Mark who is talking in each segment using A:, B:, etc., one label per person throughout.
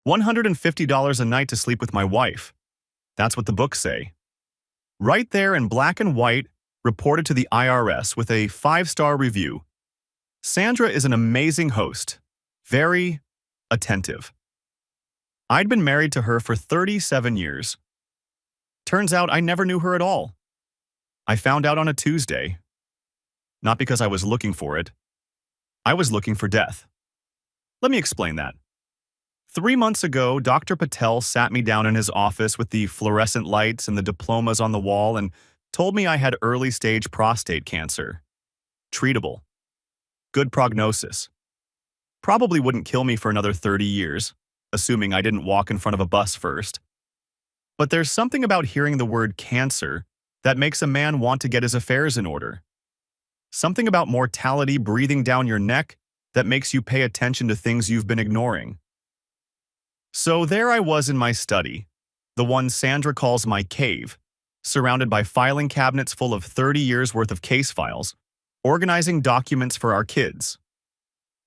A: $150 a night to sleep with my wife. That's what the books say. Right there in black and white, reported to the IRS with a 5-star review. Sandra is an amazing host. Very attentive. I'd been married to her for 37 years. Turns out I never knew her at all. I found out on a Tuesday. Not because I was looking for it. I was looking for death. Let me explain that. 3 months ago, Dr. Patel sat me down in his office with the fluorescent lights and the diplomas on the wall and told me I had early-stage prostate cancer. Treatable. Good prognosis. Probably wouldn't kill me for another 30 years, assuming I didn't walk in front of a bus first. But there's something about hearing the word cancer that makes a man want to get his affairs in order. Something about mortality breathing down your neck that makes you pay attention to things you've been ignoring. So there I was in my study, the one Sandra calls my cave, surrounded by filing cabinets full of 30 years' worth of case files, organizing documents for our kids.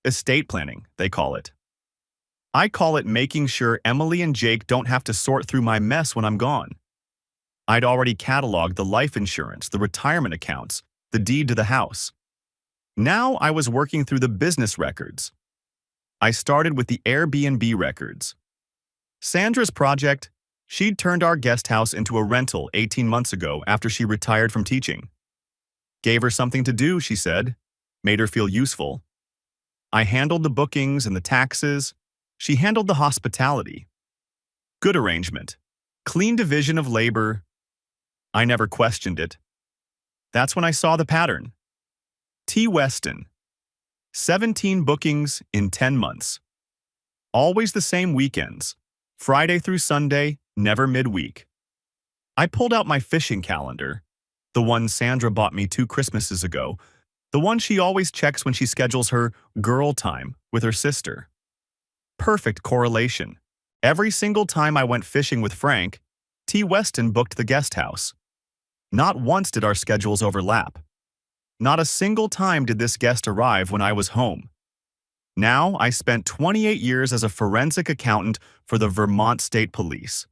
A: Estate planning, they call it. I call it making sure Emily and Jake don't have to sort through my mess when I'm gone. I'd already cataloged the life insurance, the retirement accounts, the deed to the house. Now I was working through the business records. I started with the Airbnb records. Sandra's project, she'd turned our guest house into a rental 18 months ago after she retired from teaching. Gave her something to do, she said. Made her feel useful. I handled the bookings and the taxes. She handled the hospitality. Good arrangement. Clean division of labor. I never questioned it. That's when I saw the pattern. T. Weston. 17 bookings in 10 months. Always the same weekends. Friday through Sunday, never midweek. I pulled out my fishing calendar, the one Sandra bought me 2 Christmases ago, the one she always checks when she schedules her girl time with her sister. Perfect correlation. Every single time I went fishing with Frank, T. Weston booked the guest house. Not once did our schedules overlap. Not a single time did this guest arrive when I was home. Now, I spent 28 years as a forensic accountant for the Vermont State Police.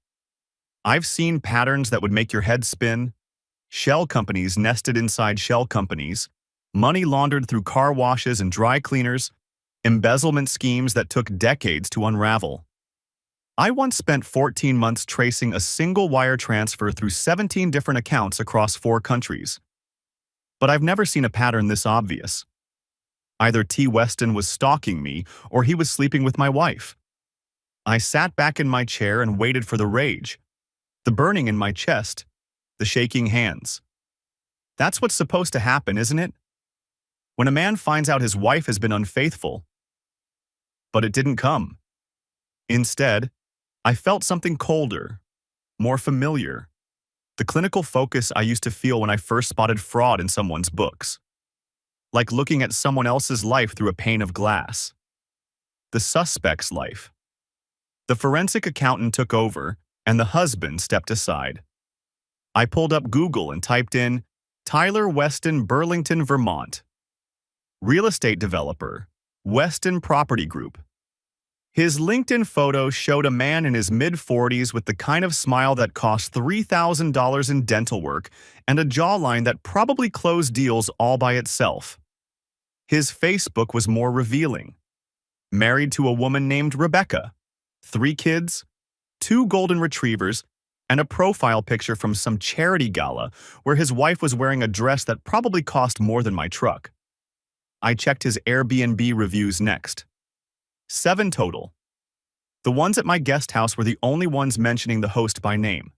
A: I've seen patterns that would make your head spin, shell companies nested inside shell companies, money laundered through car washes and dry cleaners, embezzlement schemes that took decades to unravel. I once spent 14 months tracing a single wire transfer through 17 different accounts across 4 countries. But I've never seen a pattern this obvious. Either T. Weston was stalking me or he was sleeping with my wife. I sat back in my chair and waited for the rage, the burning in my chest, the shaking hands. That's what's supposed to happen, isn't it? When a man finds out his wife has been unfaithful. But it didn't come. Instead, I felt something colder, more familiar, the clinical focus I used to feel when I first spotted fraud in someone's books. Like looking at someone else's life through a pane of glass. The suspect's life. The forensic accountant took over, and the husband stepped aside. I pulled up Google and typed in Tyler Weston, Burlington, Vermont. Real estate developer, Weston Property Group. His LinkedIn photo showed a man in his mid-40s with the kind of smile that cost $3,000 in dental work and a jawline that probably closed deals all by itself. His Facebook was more revealing. Married to a woman named Rebecca. 3 kids, 2 golden retrievers, and a profile picture from some charity gala where his wife was wearing a dress that probably cost more than my truck. I checked his Airbnb reviews next. 7 total. The ones at my guest house were the only ones mentioning the host by name.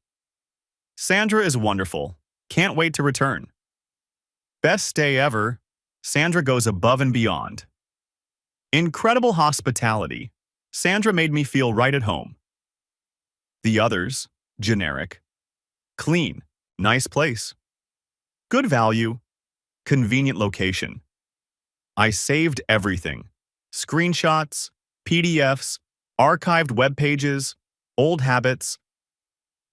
A: Sandra is wonderful. Can't wait to return. Best stay ever. Sandra goes above and beyond. Incredible hospitality. Sandra made me feel right at home. The others, generic. Clean, nice place. Good value, convenient location. I saved everything. Screenshots, PDFs, archived web pages, old habits.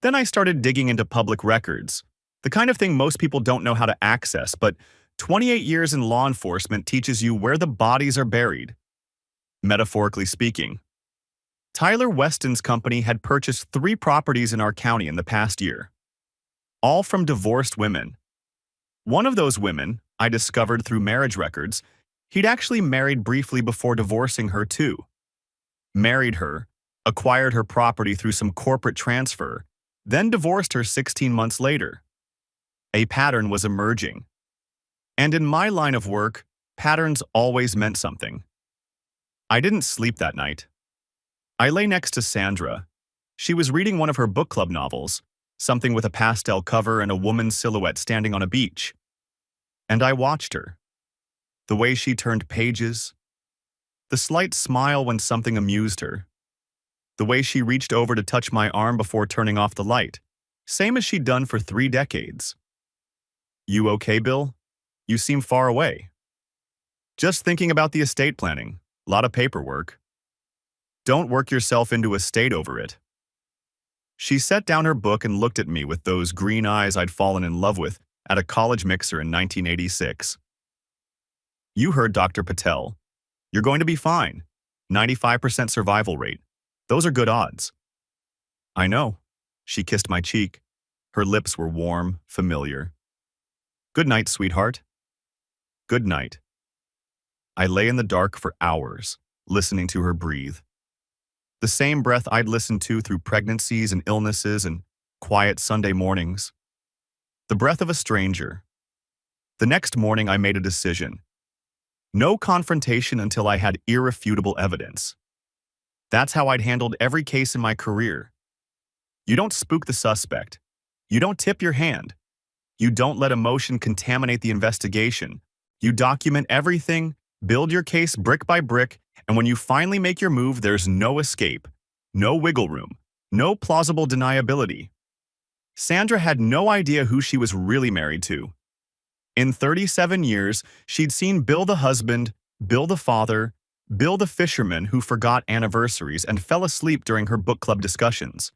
A: Then I started digging into public records, the kind of thing most people don't know how to access, but 28 years in law enforcement teaches you where the bodies are buried. Metaphorically speaking. Tyler Weston's company had purchased 3 properties in our county in the past year, all from divorced women. One of those women, I discovered through marriage records, he'd actually married briefly before divorcing her too. Married her, acquired her property through some corporate transfer, then divorced her 16 months later. A pattern was emerging. And in my line of work, patterns always meant something. I didn't sleep that night. I lay next to Sandra. She was reading one of her book club novels, something with a pastel cover and a woman's silhouette standing on a beach. And I watched her. The way she turned pages, the slight smile when something amused her, the way she reached over to touch my arm before turning off the light, same as she'd done for 3 decades. "You okay, Bill? You seem far away." "Just thinking about the estate planning. Lot of paperwork." "Don't work yourself into a state over it." She set down her book and looked at me with those green eyes I'd fallen in love with at a college mixer in 1986. "You heard Dr. Patel. You're going to be fine. 95% survival rate. Those are good odds." "I know." She kissed my cheek. Her lips were warm, familiar. "Good night, sweetheart." "Good night." I lay in the dark for hours, listening to her breathe. The same breath I'd listened to through pregnancies and illnesses and quiet Sunday mornings. The breath of a stranger. The next morning I made a decision. No confrontation until I had irrefutable evidence. That's how I'd handled every case in my career. You don't spook the suspect. You don't tip your hand. You don't let emotion contaminate the investigation. You document everything, build your case brick by brick, and when you finally make your move, there's no escape, no wiggle room, no plausible deniability. Sandra had no idea who she was really married to. In 37 years, she'd seen Bill the husband, Bill the father, Bill the fisherman who forgot anniversaries and fell asleep during her book club discussions.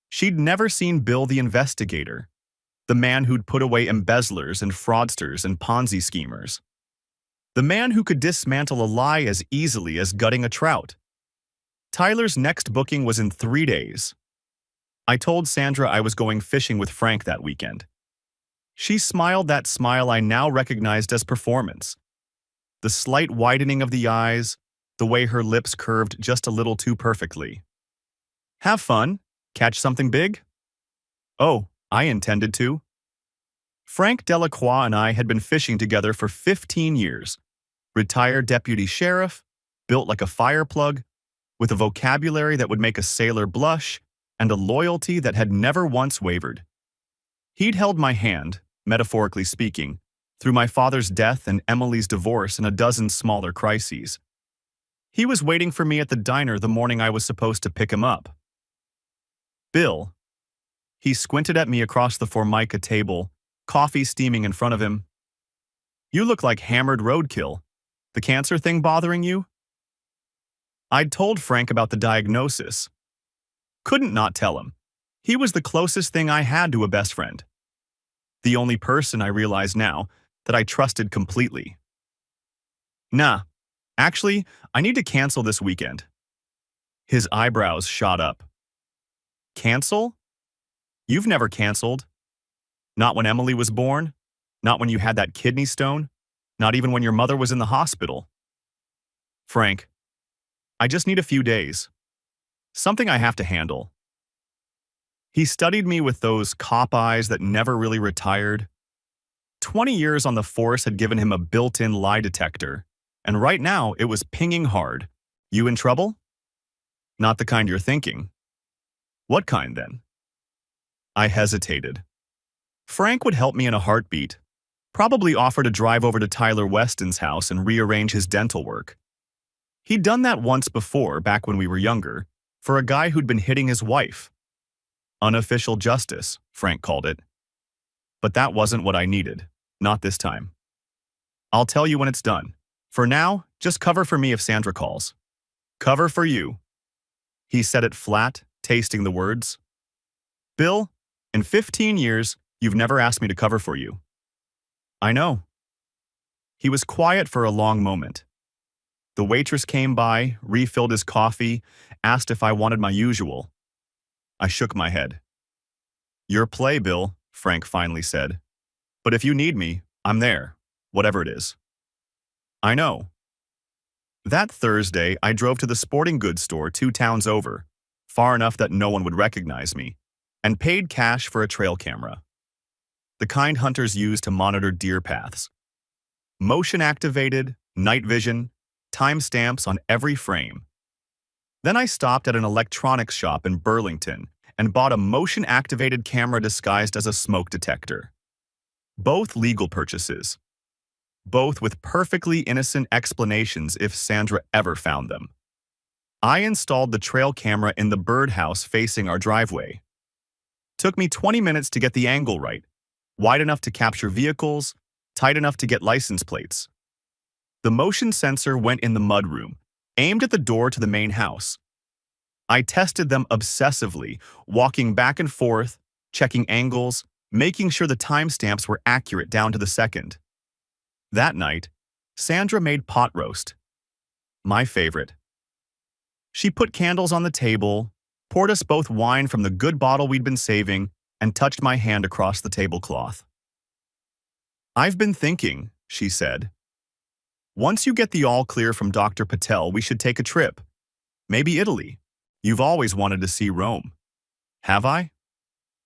A: She'd never seen Bill the investigator, the man who'd put away embezzlers and fraudsters and Ponzi schemers. The man who could dismantle a lie as easily as gutting a trout. Tyler's next booking was in 3 days. I told Sandra I was going fishing with Frank that weekend. She smiled that smile I now recognized as performance. The slight widening of the eyes, the way her lips curved just a little too perfectly. "Have fun? Catch something big?" "Oh, I intended to." Frank Delacroix and I had been fishing together for 15 years. Retired deputy sheriff, built like a fire plug, with a vocabulary that would make a sailor blush, and a loyalty that had never once wavered. He'd held my hand, metaphorically speaking, through my father's death and Emily's divorce and a dozen smaller crises. He was waiting for me at the diner the morning I was supposed to pick him up. "Bill." He squinted at me across the Formica table, coffee steaming in front of him. "You look like hammered roadkill. The cancer thing bothering you?" I'd told Frank about the diagnosis. Couldn't not tell him. He was the closest thing I had to a best friend. The only person I realize now that I trusted completely. "Nah, actually, I need to cancel this weekend." His eyebrows shot up. "Cancel? You've never canceled. Not when Emily was born, not when you had that kidney stone, not even when your mother was in the hospital." "Frank, I just need a few days. Something I have to handle." He studied me with those cop eyes that never really retired. 20 years on the force had given him a built-in lie detector, and right now it was pinging hard. "You in trouble?" "Not the kind you're thinking." "What kind, then?" I hesitated. Frank would help me in a heartbeat, probably offer to drive over to Tyler Weston's house and rearrange his dental work. He'd done that once before, back when we were younger, for a guy who'd been hitting his wife. Unofficial justice, Frank called it. But that wasn't what I needed, not this time. "I'll tell you when it's done. For now, just cover for me if Sandra calls." "Cover for you." He said it flat, tasting the words. "Bill, in 15 years, you've never asked me to cover for you." "I know." He was quiet for a long moment. The waitress came by, refilled his coffee, asked if I wanted my usual. I shook my head. "Your play, Bill," Frank finally said. "But if you need me, I'm there, whatever it is." I know. That Thursday, I drove to the sporting goods store 2 towns over, far enough that no one would recognize me, and paid cash for a trail camera. The kind hunters use to monitor deer paths. Motion-activated, night vision, timestamps on every frame. Then I stopped at an electronics shop in Burlington and bought a motion-activated camera disguised as a smoke detector. Both legal purchases. Both with perfectly innocent explanations if Sandra ever found them. I installed the trail camera in the birdhouse facing our driveway. Took me 20 minutes to get the angle right, wide enough to capture vehicles, tight enough to get license plates. The motion sensor went in the mudroom, aimed at the door to the main house. I tested them obsessively, walking back and forth, checking angles, making sure the timestamps were accurate down to the second. That night, Sandra made pot roast. My favorite. She put candles on the table, poured us both wine from the good bottle we'd been saving, and touched my hand across the tablecloth. "I've been thinking," she said. "Once you get the all-clear from Dr. Patel, we should take a trip. Maybe Italy. You've always wanted to see Rome." "Have I?"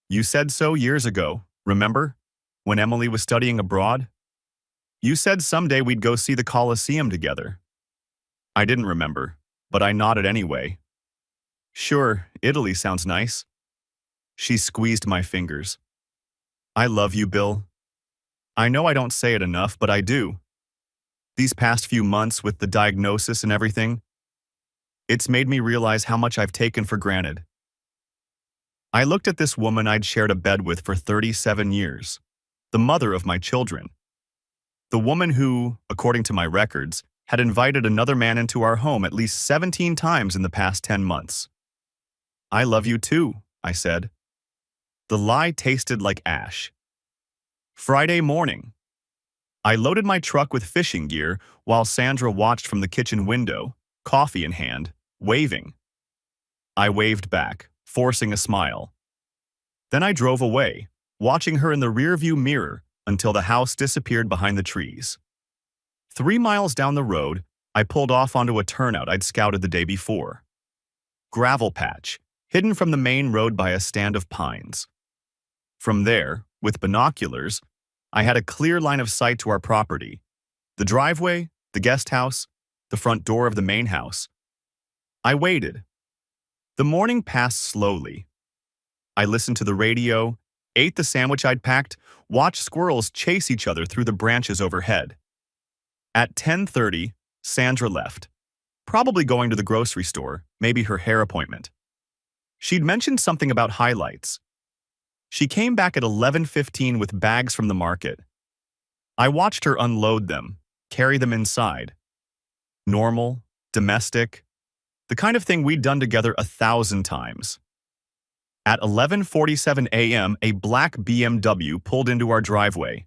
A: "You said so years ago, remember? When Emily was studying abroad? You said someday we'd go see the Colosseum together." I didn't remember, but I nodded anyway. "Sure, Italy sounds nice." She squeezed my fingers. "I love you, Bill. I know I don't say it enough, but I do. These past few months with the diagnosis and everything, it's made me realize how much I've taken for granted." I looked at this woman I'd shared a bed with for 37 years, the mother of my children. The woman who, according to my records, had invited another man into our home at least 17 times in the past 10 months. "I love you too," I said. The lie tasted like ash. Friday morning. I loaded my truck with fishing gear while Sandra watched from the kitchen window, coffee in hand, waving. I waved back, forcing a smile. Then I drove away, watching her in the rearview mirror until the house disappeared behind the trees. 3 miles down the road, I pulled off onto a turnout I'd scouted the day before. Gravel patch, hidden from the main road by a stand of pines. From there, with binoculars, I had a clear line of sight to our property. The driveway, the guest house, the front door of the main house. I waited. The morning passed slowly. I listened to the radio, ate the sandwich I'd packed, watched squirrels chase each other through the branches overhead. At 10:30, Sandra left, probably going to the grocery store, maybe her hair appointment. She'd mentioned something about highlights. She came back at 11:15 with bags from the market. I watched her unload them, carry them inside. Normal, domestic, the kind of thing we'd done together 1,000 times. At 11:47 a.m., a black BMW pulled into our driveway.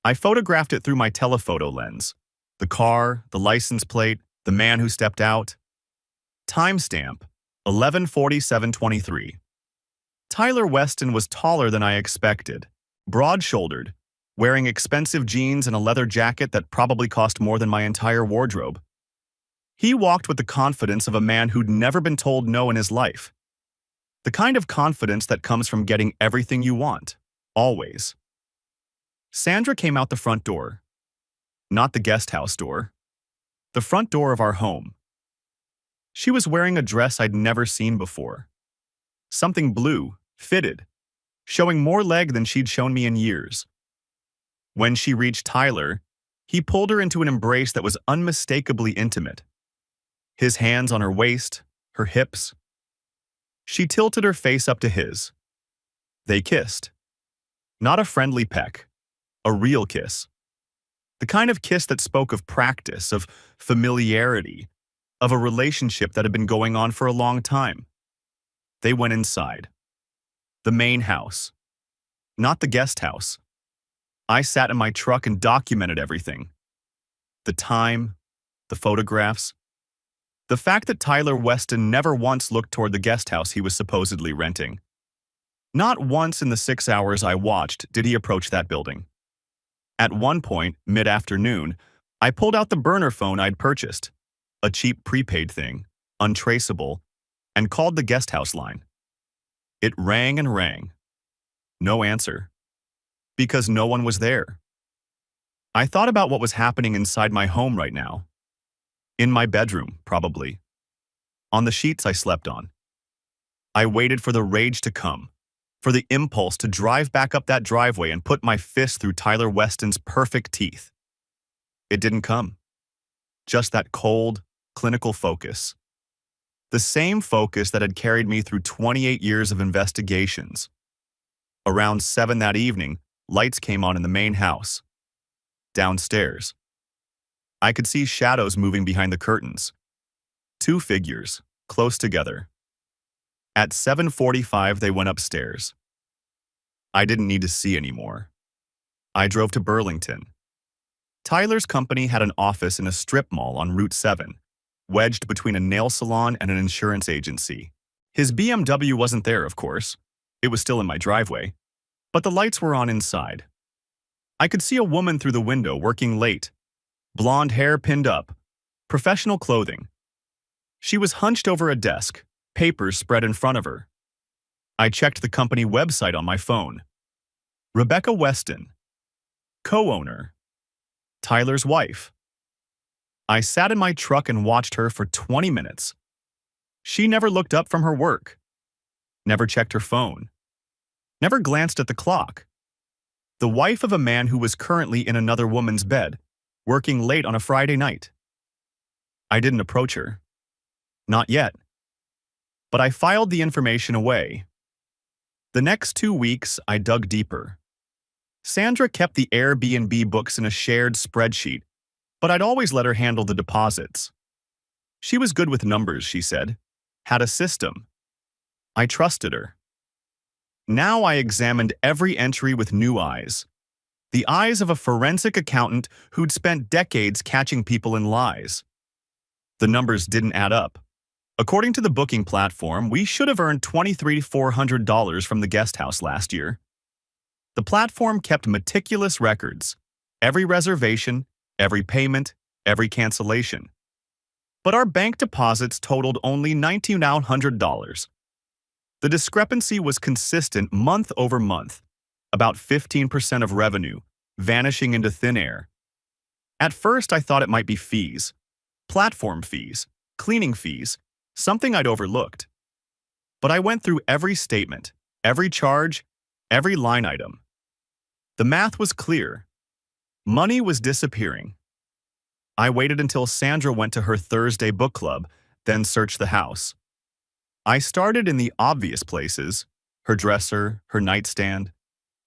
A: I photographed it through my telephoto lens. The car, the license plate, the man who stepped out. Timestamp, 11:47:23. Tyler Weston was taller than I expected, broad-shouldered, wearing expensive jeans and a leather jacket that probably cost more than my entire wardrobe. He walked with the confidence of a man who'd never been told no in his life. The kind of confidence that comes from getting everything you want, always. Sandra came out the front door. Not the guest house door. The front door of our home. She was wearing a dress I'd never seen before. Something blue, fitted, showing more leg than she'd shown me in years. When she reached Tyler, he pulled her into an embrace that was unmistakably intimate. His hands on her waist, her hips. She tilted her face up to his. They kissed. Not a friendly peck, a real kiss. The kind of kiss that spoke of practice, of familiarity, of a relationship that had been going on for a long time. They went inside. The main house. Not the guest house. I sat in my truck and documented everything. The time, the photographs. The fact that Tyler Weston never once looked toward the guest house he was supposedly renting. Not once in the 6 hours I watched did he approach that building. At one point, mid-afternoon, I pulled out the burner phone I'd purchased, a cheap prepaid thing, untraceable, and called the guest house line. It rang and rang. No answer. Because no one was there. I thought about what was happening inside my home right now. In my bedroom, probably. On the sheets I slept on. I waited for the rage to come, for the impulse to drive back up that driveway and put my fist through Tyler Weston's perfect teeth. It didn't come. Just that cold, clinical focus. The same focus that had carried me through 28 years of investigations. Around 7 that evening, lights came on in the main house. Downstairs. I could see shadows moving behind the curtains. 2 figures, close together. At 7:45, they went upstairs. I didn't need to see anymore. I drove to Burlington. Tyler's company had an office in a strip mall on Route 7, wedged between a nail salon and an insurance agency. His BMW wasn't there, of course. It was still in my driveway. But the lights were on inside. I could see a woman through the window working late. Blonde hair pinned up. Professional clothing. She was hunched over a desk, papers spread in front of her. I checked the company website on my phone. Rebecca Weston. Co-owner. Tyler's wife. I sat in my truck and watched her for 20 minutes. She never looked up from her work. Never checked her phone. Never glanced at the clock. The wife of a man who was currently in another woman's bed, working late on a Friday night. I didn't approach her. Not yet. But I filed the information away. The next 2 weeks, I dug deeper. Sandra kept the Airbnb books in a shared spreadsheet, but I'd always let her handle the deposits. She was good with numbers, she said. Had a system. I trusted her. Now I examined every entry with new eyes. The eyes of a forensic accountant who'd spent decades catching people in lies. The numbers didn't add up. According to the booking platform, we should have earned $2,400 from the guest house last year. The platform kept meticulous records. Every reservation, every payment, every cancellation. But our bank deposits totaled only $1,900. The discrepancy was consistent month over month, about 15% of revenue, vanishing into thin air. At first, I thought it might be fees, platform fees, cleaning fees, something I'd overlooked. But I went through every statement, every charge, every line item. The math was clear. Money was disappearing. I waited until Sandra went to her Thursday book club, then searched the house. I started in the obvious places, her dresser, her nightstand,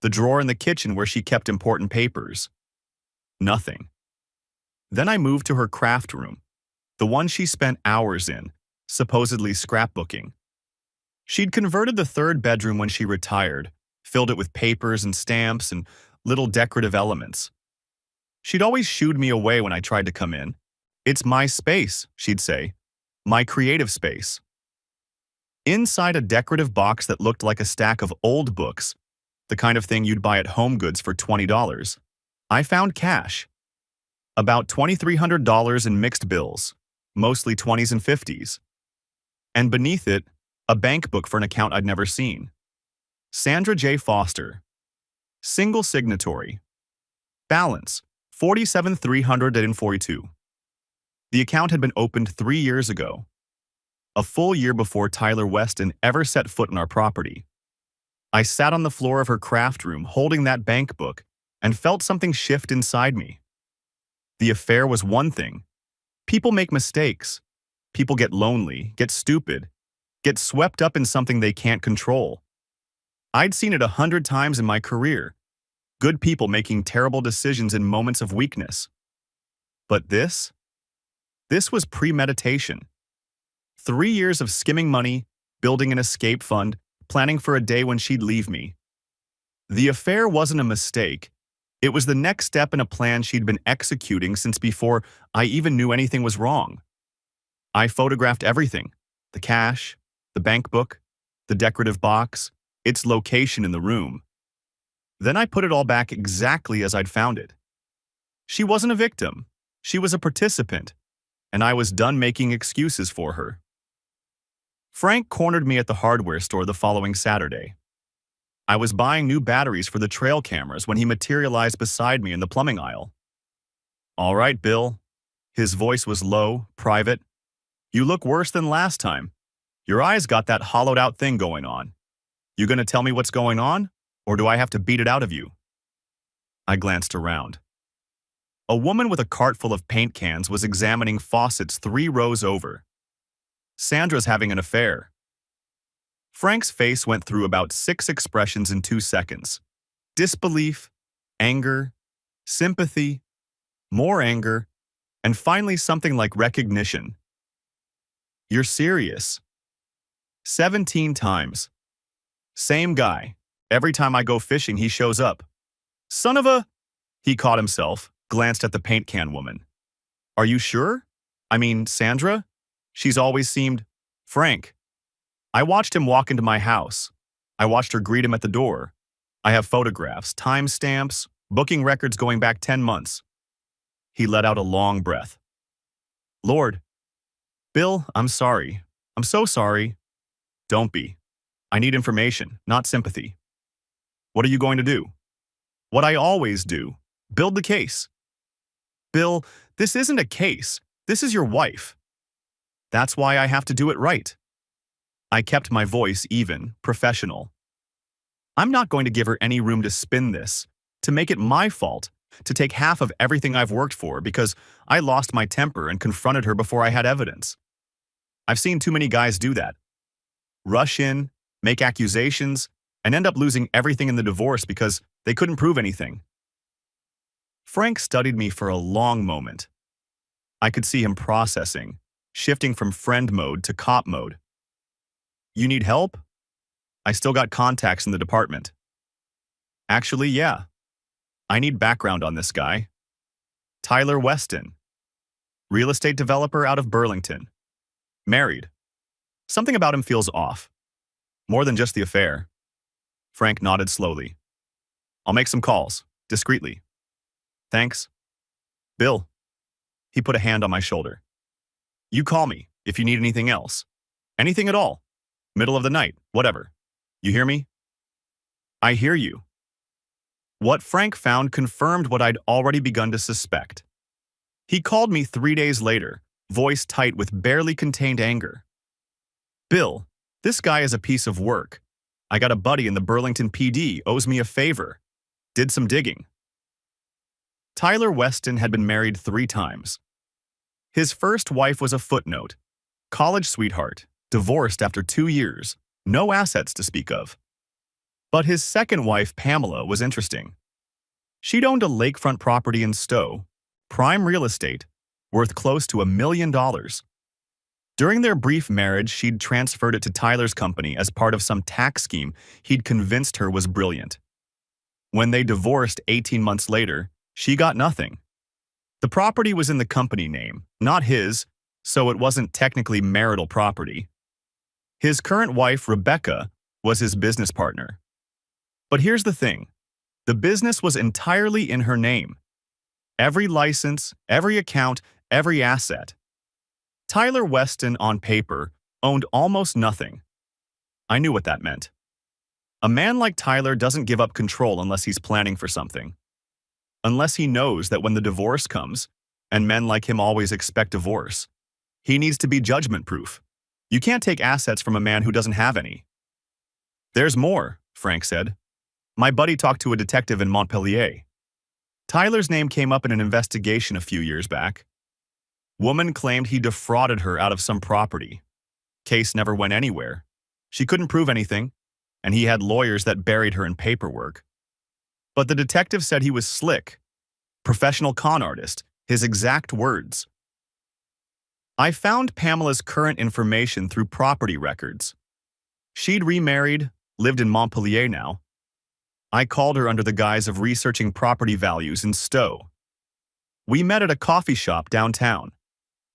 A: the drawer in the kitchen where she kept important papers. Nothing. Then I moved to her craft room, the one she spent hours in, supposedly scrapbooking. She'd converted the 3rd bedroom when she retired, filled it with papers and stamps and little decorative elements. She'd always shooed me away when I tried to come in. "It's my space," she'd say. "My creative space." Inside a decorative box that looked like a stack of old books, the kind of thing you'd buy at Home Goods for $20, I found cash. About $2,300 in mixed bills, mostly 20s and 50s. And beneath it, a bank book for an account I'd never seen. Sandra J. Foster. Single signatory. Balance, $47,342. The account had been opened 3 years ago. A full year before Tyler Weston ever set foot in our property. I sat on the floor of her craft room holding that bank book and felt something shift inside me. The affair was one thing. People make mistakes. People get lonely, get stupid, get swept up in something they can't control. I'd seen it 100 times in my career. Good people making terrible decisions in moments of weakness. But this was premeditation. 3 years of skimming money, building an escape fund, planning for a day when she'd leave me. The affair wasn't a mistake. It was the next step in a plan she'd been executing since before I even knew anything was wrong. I photographed everything: the cash, the bank book, the decorative box, its location in the room. Then I put it all back exactly as I'd found it. She wasn't a victim. She was a participant, and I was done making excuses for her. Frank cornered me at the hardware store the following Saturday. I was buying new batteries for the trail cameras when he materialized beside me in the plumbing aisle. "All right, Bill." His voice was low, private. "You look worse than last time. Your eyes got that hollowed-out thing going on. You gonna tell me what's going on, or do I have to beat it out of you?" I glanced around. A woman with a cart full of paint cans was examining faucets 3 rows over. "Sandra's having an affair." Frank's face went through about 6 expressions in 2 seconds. Disbelief, anger, sympathy, more anger, and finally something like recognition. "You're serious?" 17 times. "Same guy. Every time I go fishing, he shows up." "Son of a—" He caught himself, glanced at the paint can woman. "Are you sure? I mean, Sandra? She's always seemed—" "Frank." I watched him walk into my house. I watched her greet him at the door. I have photographs, timestamps, booking records going back 10 months. He let out a long breath. "Lord." "Bill, I'm sorry. I'm so sorry." "Don't be. I need information, not sympathy." "What are you going to do?" "What I always do. Build the case." "Bill, this isn't a case. This is your wife." "That's why I have to do it right." I kept my voice even, professional. "I'm not going to give her any room to spin this, to make it my fault, to take half of everything I've worked for because I lost my temper and confronted her before I had evidence. I've seen too many guys do that. Rush in, make accusations, and end up losing everything in the divorce because they couldn't prove anything." Frank studied me for a long moment. I could see him processing, shifting from friend mode to cop mode. "You need help?" "I still got contacts in the department." "Actually, yeah. I need background on this guy." "Tyler Weston. Real estate developer out of Burlington. Married. Something about him feels off. More than just the affair." Frank nodded slowly. "I'll make some calls, discreetly." "Thanks." "Bill." He put a hand on my shoulder. "You call me if you need anything else. Anything at all. Middle of the night, whatever. You hear me?" "I hear you." What Frank found confirmed what I'd already begun to suspect. He called me 3 days later, voice tight with barely contained anger. "Bill, this guy is a piece of work. I got a buddy in the Burlington PD, owes me a favor. Did some digging." Tyler Weston had been married 3 times. His first wife was a footnote, college sweetheart, divorced after 2 years, no assets to speak of. But his second wife, Pamela, was interesting. She'd owned a lakefront property in Stowe, prime real estate, worth close to $1 million. During their brief marriage, she'd transferred it to Tyler's company as part of some tax scheme he'd convinced her was brilliant. When they divorced 18 months later, she got nothing. The property was in the company name, not his, so it wasn't technically marital property. His current wife, Rebecca, was his business partner. But here's the thing. The business was entirely in her name. Every license, every account, every asset. Tyler Weston, on paper, owned almost nothing. I knew what that meant. A man like Tyler doesn't give up control unless he's planning for something. Unless he knows that when the divorce comes, and men like him always expect divorce, he needs to be judgment-proof. You can't take assets from a man who doesn't have any. "There's more," Frank said. "My buddy talked to a detective in Montpelier. Tyler's name came up in an investigation a few years back. Woman claimed he defrauded her out of some property. Case never went anywhere. She couldn't prove anything, and he had lawyers that buried her in paperwork. But the detective said he was slick, professional con artist, his exact words. I found Pamela's current information through property records. She'd remarried, lived in Montpelier now. I called her under the guise of researching property values in Stowe. We met at a coffee shop downtown,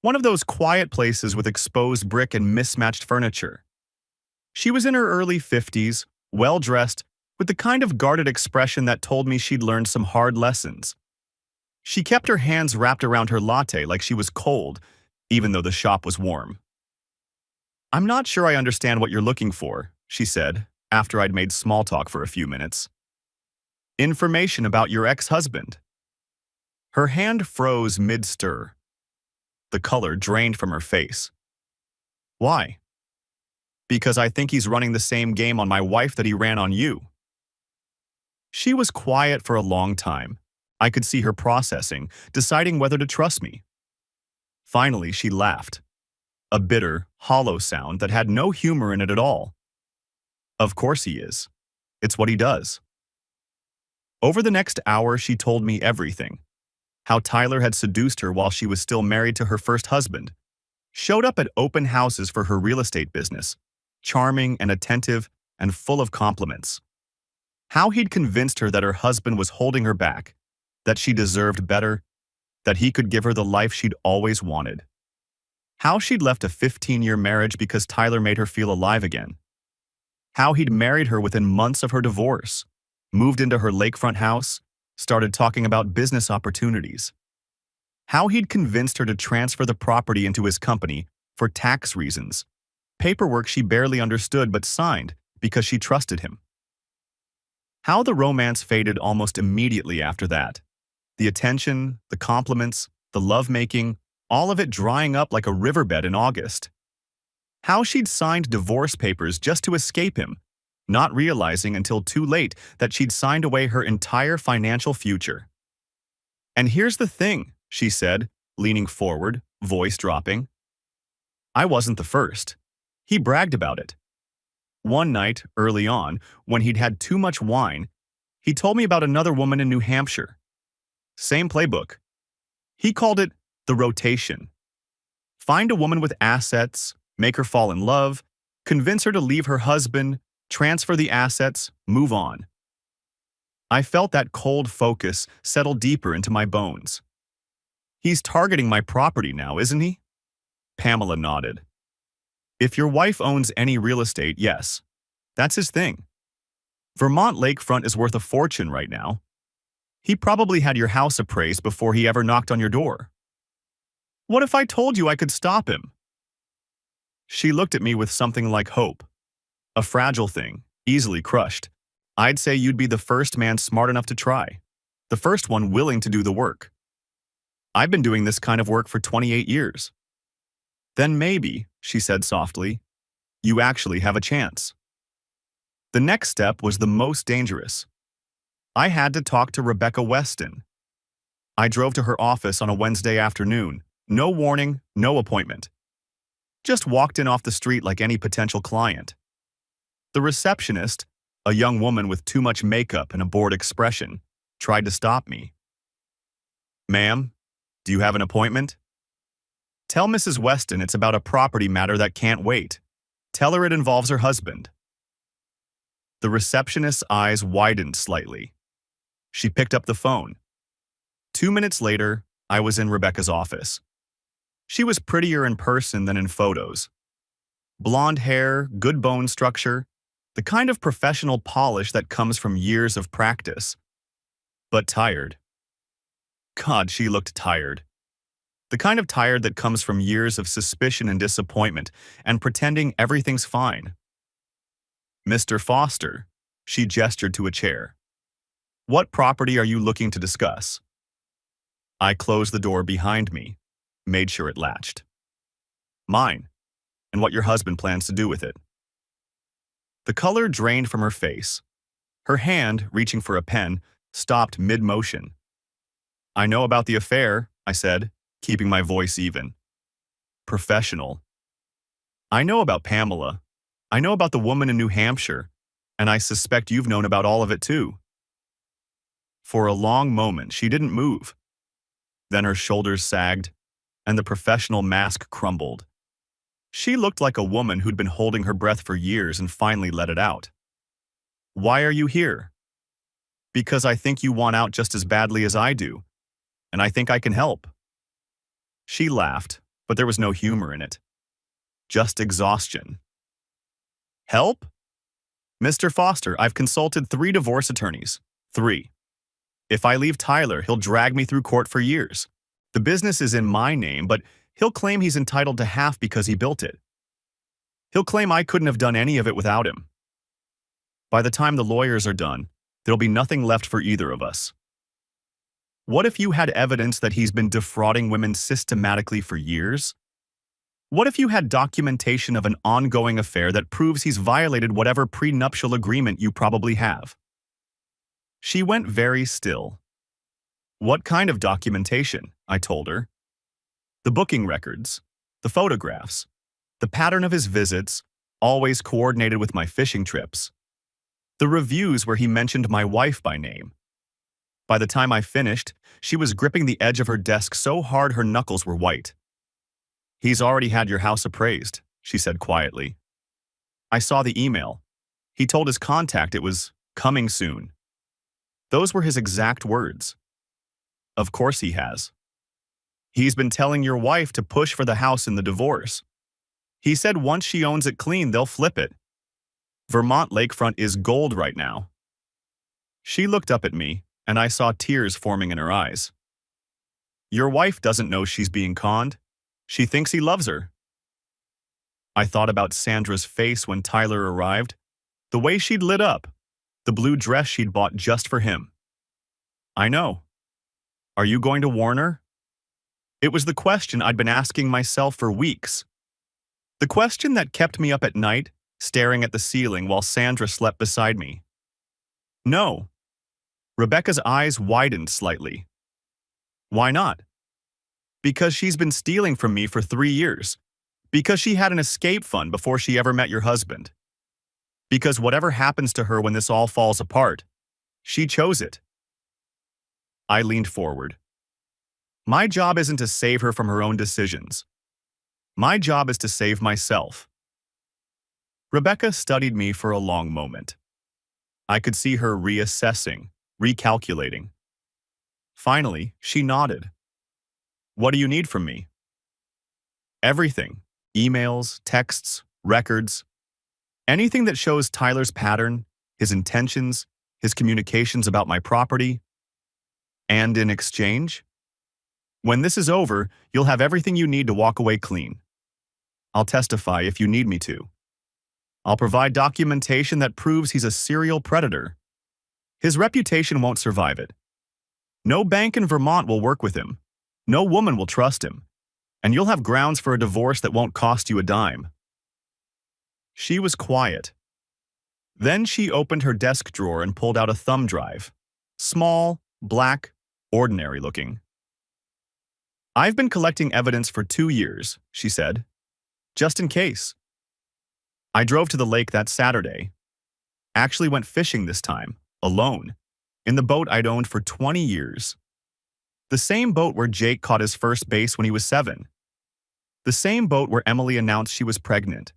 A: one of those quiet places with exposed brick and mismatched furniture. She was in her early 50s, well-dressed, with the kind of guarded expression that told me she'd learned some hard lessons. She kept her hands wrapped around her latte like she was cold, even though the shop was warm. "I'm not sure I understand what you're looking for," she said, after I'd made small talk for a few minutes. "Information about your ex-husband." Her hand froze mid-stir. The color drained from her face. "Why?" "Because I think he's running the same game on my wife that he ran on you." She was quiet for a long time. I could see her processing, deciding whether to trust me. Finally, she laughed. A bitter, hollow sound that had no humor in it at all. "Of course he is. It's what he does." Over the next hour, she told me everything. How Tyler had seduced her while she was still married to her first husband, showed up at open houses for her real estate business, charming and attentive and full of compliments. How he'd convinced her that her husband was holding her back, that she deserved better, that he could give her the life she'd always wanted. How she'd left a 15-year marriage because Tyler made her feel alive again. How he'd married her within months of her divorce, moved into her lakefront house, started talking about business opportunities. How he'd convinced her to transfer the property into his company for tax reasons, paperwork she barely understood but signed because she trusted him. How the romance faded almost immediately after that. The attention, the compliments, the lovemaking, all of it drying up like a riverbed in August. How she'd signed divorce papers just to escape him, not realizing until too late that she'd signed away her entire financial future. "And here's the thing," she said, leaning forward, voice dropping. "I wasn't the first. He bragged about it. One night, early on, when he'd had too much wine, he told me about another woman in New Hampshire. Same playbook. He called it the rotation. Find a woman with assets, make her fall in love, convince her to leave her husband, transfer the assets, move on." I felt that cold focus settle deeper into my bones. "He's targeting my property now, isn't he?" Pamela nodded. "If your wife owns any real estate, yes. That's his thing. Vermont lakefront is worth a fortune right now. He probably had your house appraised before he ever knocked on your door. What if I told you I could stop him?" She looked at me with something like hope. "A fragile thing, easily crushed. I'd say you'd be the first man smart enough to try. The first one willing to do the work. I've been doing this kind of work for 28 years. Then maybe," she said softly, "you actually have a chance." The next step was the most dangerous. I had to talk to Rebecca Weston. I drove to her office on a Wednesday afternoon. No warning, no appointment. Just walked in off the street like any potential client. The receptionist, a young woman with too much makeup and a bored expression, tried to stop me. "Ma'am, do you have an appointment?" "Tell Mrs. Weston it's about a property matter that can't wait. Tell her it involves her husband." The receptionist's eyes widened slightly. She picked up the phone. 2 minutes later, I was in Rebecca's office. She was prettier in person than in photos. Blonde hair, good bone structure, the kind of professional polish that comes from years of practice. But tired. God, she looked tired. The kind of tired that comes from years of suspicion and disappointment and pretending everything's fine. "Mr. Foster," she gestured to a chair. "What property are you looking to discuss?" I closed the door behind me, made sure it latched. "Mine, and what your husband plans to do with it." The color drained from her face. Her hand, reaching for a pen, stopped mid-motion. "I know about the affair," I said, keeping my voice even. Professional. "I know about Pamela. I know about the woman in New Hampshire, and I suspect you've known about all of it too." For a long moment, she didn't move. Then her shoulders sagged, and the professional mask crumbled. She looked like a woman who'd been holding her breath for years and finally let it out. "Why are you here?" Because I think you want out just as badly as I do, and I think I can help. She laughed, but there was no humor in it. Just exhaustion. Help? Mr. Foster, I've consulted 3 divorce attorneys. 3. If I leave Tyler, he'll drag me through court for years. The business is in my name, but he'll claim he's entitled to half because he built it. He'll claim I couldn't have done any of it without him. By the time the lawyers are done, there'll be nothing left for either of us. What if you had evidence that he's been defrauding women systematically for years? What if you had documentation of an ongoing affair that proves he's violated whatever prenuptial agreement you probably have? She went very still. What kind of documentation? I told her. The booking records, the photographs, the pattern of his visits, always coordinated with my fishing trips, the reviews where he mentioned my wife by name. By the time I finished, she was gripping the edge of her desk so hard her knuckles were white. He's already had your house appraised, she said quietly. I saw the email. He told his contact it was coming soon. Those were his exact words. Of course he has. He's been telling your wife to push for the house in the divorce. He said once she owns it clean, they'll flip it. Vermont lakefront is gold right now. She looked up at me, and I saw tears forming in her eyes. Your wife doesn't know she's being conned. She thinks he loves her. I thought about Sandra's face when Tyler arrived, the way she'd lit up, the blue dress she'd bought just for him. I know. Are you going to warn her? It was the question I'd been asking myself for weeks. The question that kept me up at night, staring at the ceiling while Sandra slept beside me. No. Rebecca's eyes widened slightly. Why not? Because she's been stealing from me for 3 years. Because she had an escape fund before she ever met your husband. Because whatever happens to her when this all falls apart, she chose it. I leaned forward. My job isn't to save her from her own decisions. My job is to save myself. Rebecca studied me for a long moment. I could see her reassessing, recalculating. Finally, she nodded. What do you need from me? Everything. Emails, texts, records. Anything that shows Tyler's pattern, his intentions, his communications about my property. And in exchange? When this is over, you'll have everything you need to walk away clean. I'll testify if you need me to. I'll provide documentation that proves he's a serial predator. His reputation won't survive it. No bank in Vermont will work with him. No woman will trust him. And you'll have grounds for a divorce that won't cost you a dime. She was quiet. Then she opened her desk drawer and pulled out a thumb drive. Small, black, ordinary looking. I've been collecting evidence for 2 years, she said. Just in case. I drove to the lake that Saturday. Actually went fishing this time, alone, in the boat I'd owned for 20 years. The same boat where Jake caught his first base when he was 7. The same boat where Emily announced she was pregnant.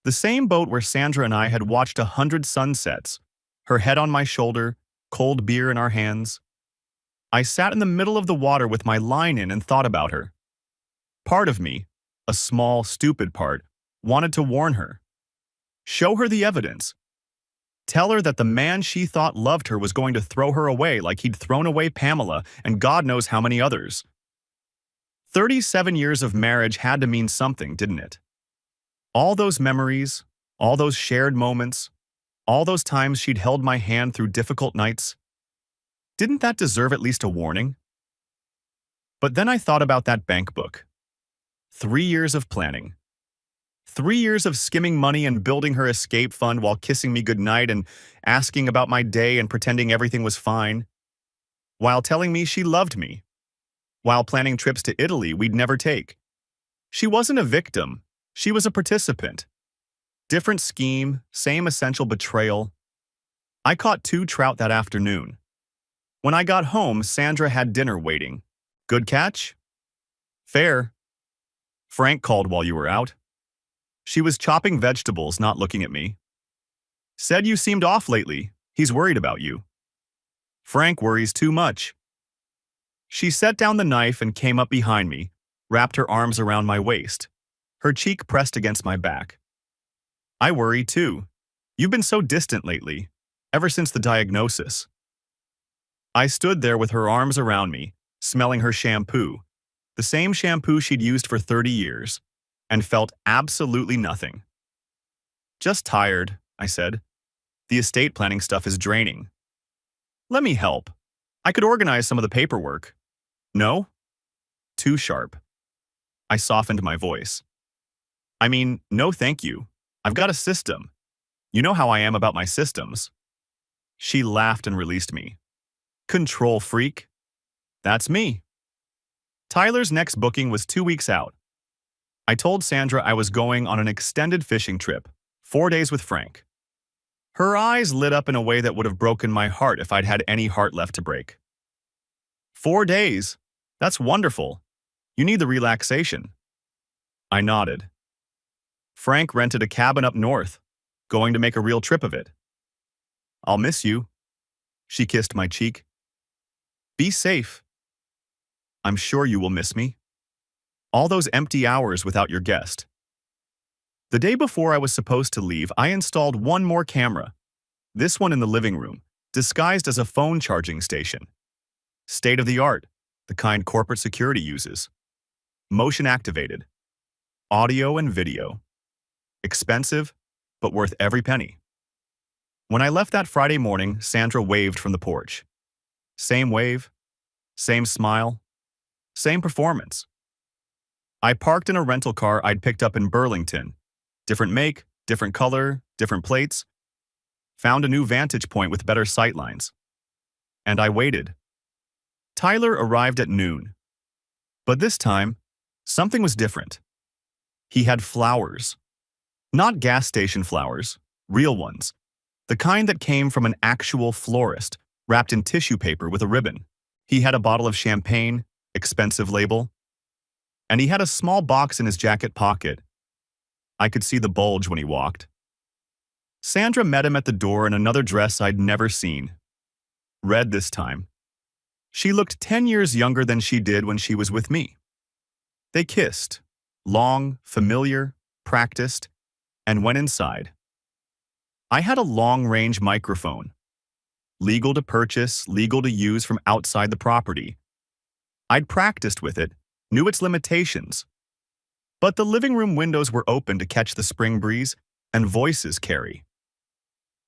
A: The same boat where Sandra and I had watched 100 sunsets, her head on my shoulder, cold beer in our hands. I sat in the middle of the water with my line in and thought about her. Part of me, a small, stupid part, wanted to warn her. Show her the evidence. Tell her that the man she thought loved her was going to throw her away like he'd thrown away Pamela and God knows how many others. 37 years of marriage had to mean something, didn't it? All those memories, all those shared moments, all those times she'd held my hand through difficult nights. Didn't that deserve at least a warning? But then I thought about that bank book. 3 years of planning. 3 years of skimming money and building her escape fund while kissing me goodnight and asking about my day and pretending everything was fine. While telling me she loved me. While planning trips to Italy we'd never take. She wasn't a victim. She was a participant. Different scheme, same essential betrayal. I caught 2 trout that afternoon. When I got home, Sandra had dinner waiting. Good catch? Fair. Frank called while you were out. She was chopping vegetables, not looking at me. Said you seemed off lately. He's worried about you. Frank worries too much. She set down the knife and came up behind me, wrapped her arms around my waist, her cheek pressed against my back. I worry too. You've been so distant lately, ever since the diagnosis. I stood there with her arms around me, smelling her shampoo, the same shampoo she'd used for 30 years, and felt absolutely nothing. Just tired, I said. The estate planning stuff is draining. Let me help. I could organize some of the paperwork. No? Too sharp. I softened my voice. I mean, no thank you. I've got a system. You know how I am about my systems. She laughed and released me. Control freak? That's me. Tyler's next booking was 2 weeks out. I told Sandra I was going on an extended fishing trip, 4 days with Frank. Her eyes lit up in a way that would have broken my heart if I'd had any heart left to break. 4 days? That's wonderful. You need the relaxation. I nodded. Frank rented a cabin up north, going to make a real trip of it. I'll miss you. She kissed my cheek. Be safe. I'm sure you will miss me. All those empty hours without your guest. The day before I was supposed to leave, I installed one more camera, this one in the living room, disguised as a phone charging station. State-of-the-art, the kind corporate security uses. Motion-activated. Audio and video. Expensive, but worth every penny. When I left that Friday morning, Sandra waved from the porch. Same wave, same smile, same performance. I parked in a rental car I'd picked up in Burlington. Different make, different color, different plates. Found a new vantage point with better sightlines. And I waited. Tyler arrived at noon. But this time, something was different. He had flowers. Not gas station flowers, real ones. The kind that came from an actual florist, wrapped in tissue paper with a ribbon. He had a bottle of champagne, expensive label. And he had a small box in his jacket pocket. I could see the bulge when he walked. Sandra met him at the door in another dress I'd never seen. Red this time. She looked 10 years younger than she did when she was with me. They kissed, long, familiar, practiced, and went inside. I had a long-range microphone. Legal to purchase, legal to use from outside the property. I'd practiced with it, knew its limitations. But the living room windows were open to catch the spring breeze, and voices carry.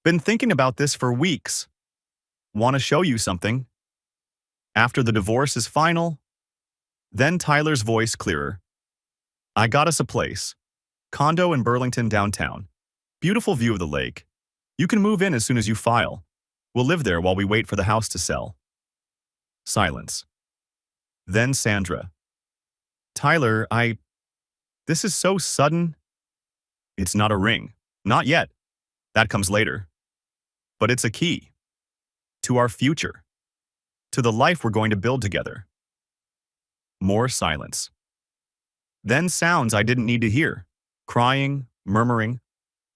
A: Been thinking about this for weeks. Want to show you something? After the divorce is final, then Tyler's voice clearer. I got us a place. Condo in Burlington downtown. Beautiful view of the lake. You can move in as soon as you file. We'll live there while we wait for the house to sell. Silence. Then Sandra. Tyler, this is so sudden. It's not a ring. Not yet. That comes later. But it's a key. To our future. To the life we're going to build together. More silence. Then sounds I didn't need to hear. Crying, murmuring.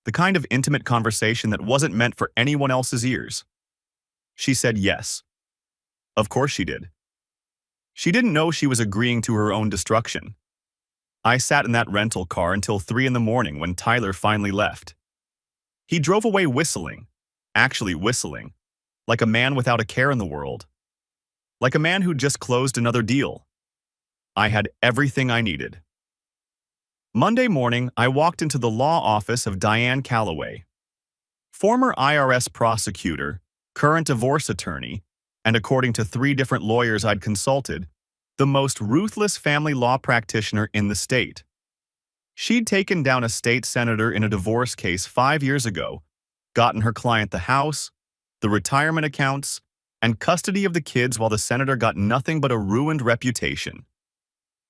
A: The kind of intimate conversation that wasn't meant for anyone else's ears. She said yes. Of course she did. She didn't know she was agreeing to her own destruction. I sat in that rental car until 3 in the morning when Tyler finally left. He drove away whistling, actually whistling, like a man without a care in the world. Like a man who'd just closed another deal. I had everything I needed. Monday morning, I walked into the law office of Diane Calloway. Former IRS prosecutor, current divorce attorney, and according to 3 different lawyers I'd consulted, the most ruthless family law practitioner in the state. She'd taken down a state senator in a divorce case 5 years ago, gotten her client the house, the retirement accounts, and custody of the kids while the senator got nothing but a ruined reputation.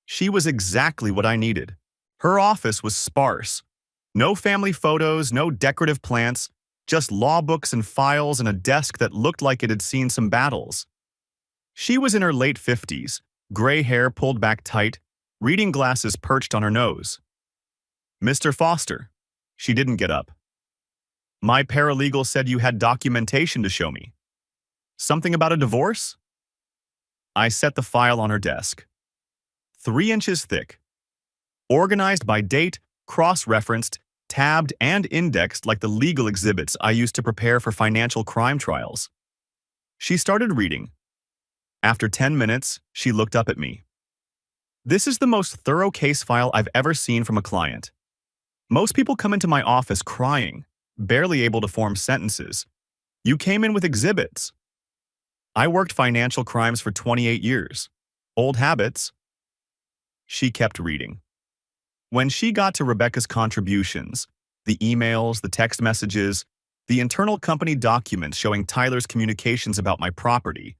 A: She was exactly what I needed. Her office was sparse. No family photos, no decorative plants, just law books and files and a desk that looked like it had seen some battles. She was in her late 50s, gray hair pulled back tight, reading glasses perched on her nose. Mr. Foster. She didn't get up. My paralegal said you had documentation to show me. Something about a divorce? I set the file on her desk. 3 inches thick. Organized by date, cross-referenced, tabbed, and indexed like the legal exhibits I used to prepare for financial crime trials. She started reading. After 10 minutes, she looked up at me. This is the most thorough case file I've ever seen from a client. Most people come into my office crying, barely able to form sentences. You came in with exhibits. I worked financial crimes for 28 years. Old habits. She kept reading. When she got to Rebecca's contributions, the emails, the text messages, the internal company documents showing Tyler's communications about my property,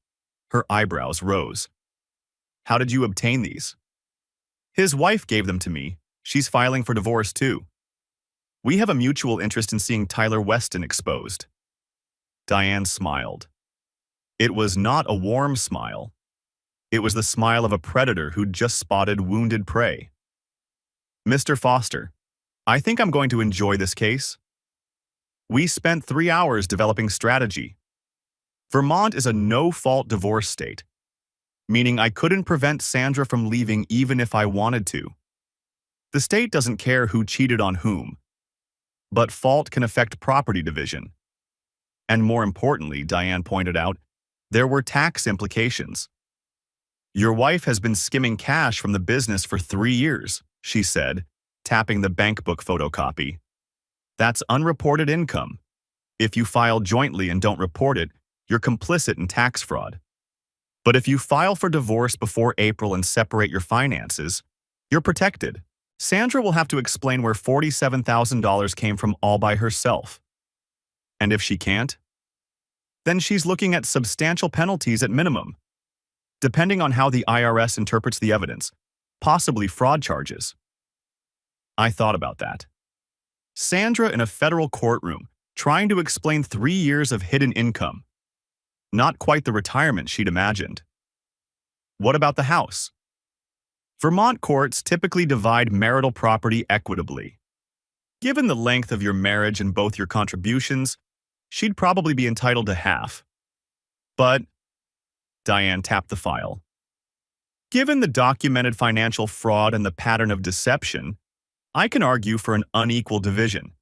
A: her eyebrows rose. How did you obtain these? His wife gave them to me. She's filing for divorce too. We have a mutual interest in seeing Tyler Weston exposed. Diane smiled. It was not a warm smile. It was the smile of a predator who'd just spotted wounded prey. Mr. Foster, I think I'm going to enjoy this case. We spent 3 hours developing strategy. Vermont is a no-fault divorce state, meaning I couldn't prevent Sandra from leaving even if I wanted to. The state doesn't care who cheated on whom, but fault can affect property division. And more importantly, Diane pointed out, there were tax implications. Your wife has been skimming cash from the business for 3 years, she said, tapping the bank book photocopy. That's unreported income. If you file jointly and don't report it, you're complicit in tax fraud. But if you file for divorce before April and separate your finances, you're protected. Sandra will have to explain where $47,000 came from all by herself. And if she can't, then she's looking at substantial penalties at minimum, depending on how the IRS interprets the evidence, possibly fraud charges. I thought about that. Sandra in a federal courtroom, trying to explain 3 years of hidden income. Not quite the retirement she'd imagined. What about the house? Vermont courts typically divide marital property equitably. Given the length of your marriage and both your contributions, she'd probably be entitled to half. But, Diane tapped the file. Given the documented financial fraud and the pattern of deception, I can argue for an unequal division,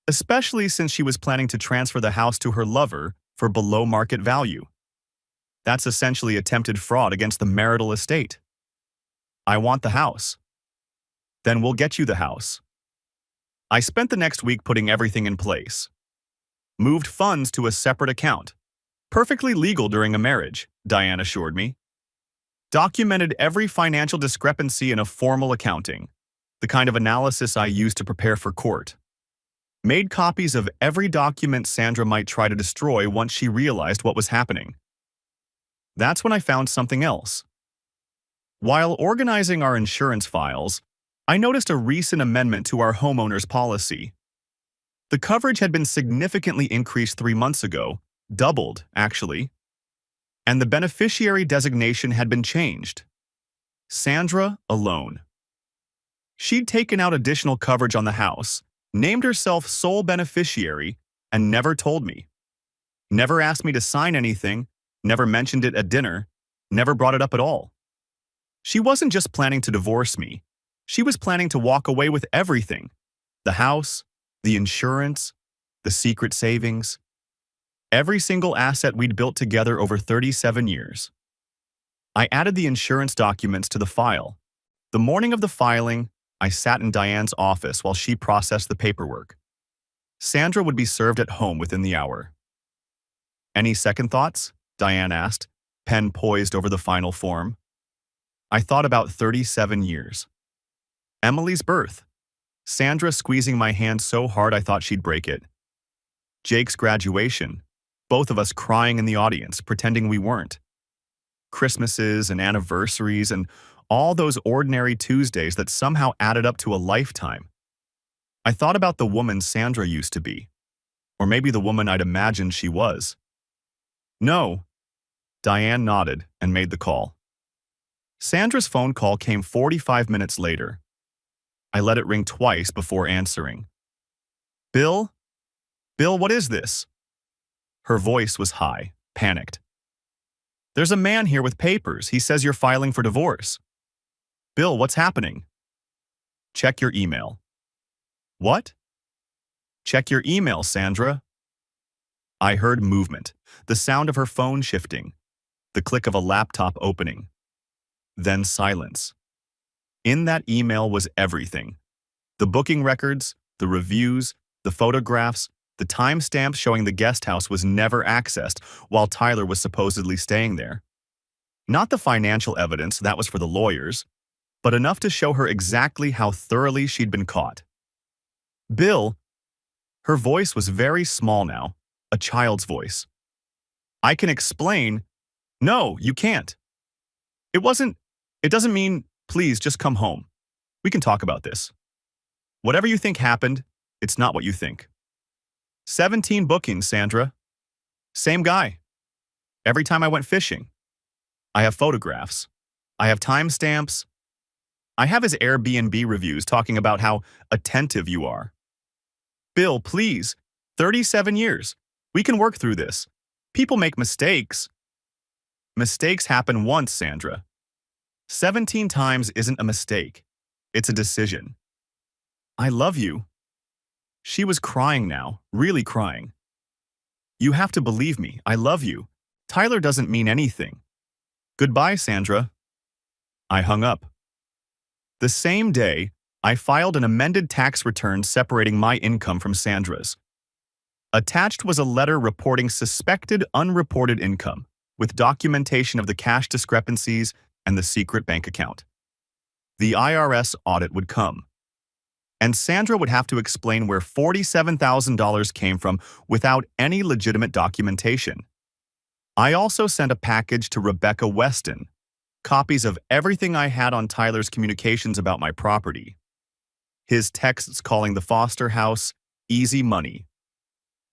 A: especially since she was planning to transfer the house to her lover for below market value. That's essentially attempted fraud against the marital estate. I want the house. Then we'll get you the house. I spent the next week putting everything in place. Moved funds to a separate account. Perfectly legal during a marriage, Diane assured me. Documented every financial discrepancy in a formal accounting, the kind of analysis I used to prepare for court. Made copies of every document Sandra might try to destroy once she realized what was happening. That's when I found something else. While organizing our insurance files, I noticed a recent amendment to our homeowner's policy. The coverage had been significantly increased 3 months ago, doubled, actually, and the beneficiary designation had been changed. Sandra alone. She'd taken out additional coverage on the house, named herself sole beneficiary, and never told me. Never asked me to sign anything, never mentioned it at dinner, never brought it up at all. She wasn't just planning to divorce me. She was planning to walk away with everything. The house, the insurance, the secret savings. Every single asset we'd built together over 37 years. I added the insurance documents to the file. The morning of the filing, I sat in Diane's office while she processed the paperwork. Sandra would be served at home within the hour. Any second thoughts? Diane asked, pen poised over the final form. I thought about 37 years. Emily's birth. Sandra squeezing my hand so hard I thought she'd break it. Jake's graduation. Both of us crying in the audience, pretending we weren't. Christmases and anniversaries and all those ordinary Tuesdays that somehow added up to a lifetime. I thought about the woman Sandra used to be, or maybe the woman I'd imagined she was. No. Diane nodded and made the call. Sandra's phone call came 45 minutes later. I let it ring twice before answering. Bill? Bill, what is this? Her voice was high. panicked. "There's a man here with papers. He says you're filing for divorce." "Bill, what's happening?" "Check your email." "What?" "Check your email, Sandra." I heard movement, the sound of her phone shifting, the click of a laptop opening. Then silence. In that email was everything. The booking records, the reviews, the photographs, the timestamps showing the guest house was never accessed while Tyler was supposedly staying there. Not the financial evidence, that was for the lawyers, but enough to show her exactly how thoroughly she'd been caught. "Bill," her voice was very small now, a child's voice. "I can explain." "No, you can't. It doesn't mean, please just come home. We can talk about this. Whatever you think happened, it's not what you think." 17 bookings, Sandra. Same guy. Every time I went fishing. I have photographs. I have timestamps. I have his Airbnb reviews talking about how attentive you are. "Bill, please. 37 years. We can work through this. People make mistakes." "Mistakes happen once, Sandra. 17 times isn't a mistake. It's a decision." "I love you." She was crying now, really crying. "You have to believe me. I love you. Tyler doesn't mean anything. Goodbye, Sandra." I hung up. The same day, I filed an amended tax return separating my income from Sandra's. Attached was a letter reporting suspected unreported income, with documentation of the cash discrepancies and the secret bank account. The IRS audit would come, and Sandra would have to explain where $47,000 came from without any legitimate documentation. I also sent a package to Rebecca Weston, copies of everything I had on Tyler's communications about my property. His texts calling the Foster house easy money.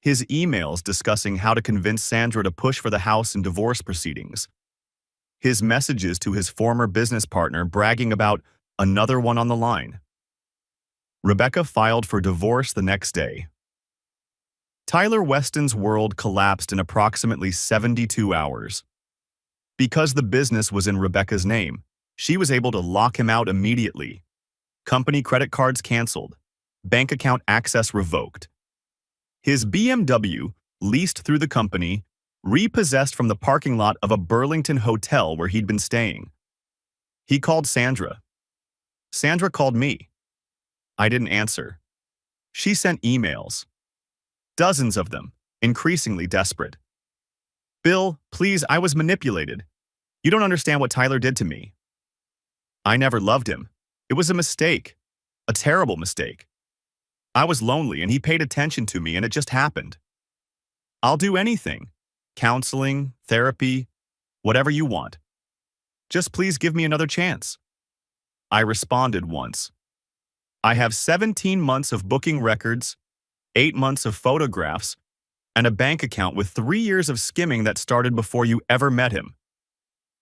A: His emails discussing how to convince Sandra to push for the house in divorce proceedings. His messages to his former business partner bragging about another one on the line. Rebecca filed for divorce the next day. Tyler Weston's world collapsed in approximately 72 hours. Because the business was in Rebecca's name, she was able to lock him out immediately. Company credit cards canceled. Bank account access revoked. His BMW, leased through the company, repossessed from the parking lot of a Burlington hotel where he'd been staying. He called Sandra. Sandra called me. I didn't answer. She sent emails. Dozens of them, increasingly desperate. "Bill, please, I was manipulated. You don't understand what Tyler did to me. I never loved him. It was a mistake. A terrible mistake. I was lonely and he paid attention to me and it just happened. I'll do anything. Counseling, therapy, whatever you want. Just please give me another chance." I responded once. "I have 17 months of booking records, 8 months of photographs, and a bank account with 3 years of skimming that started before you ever met him.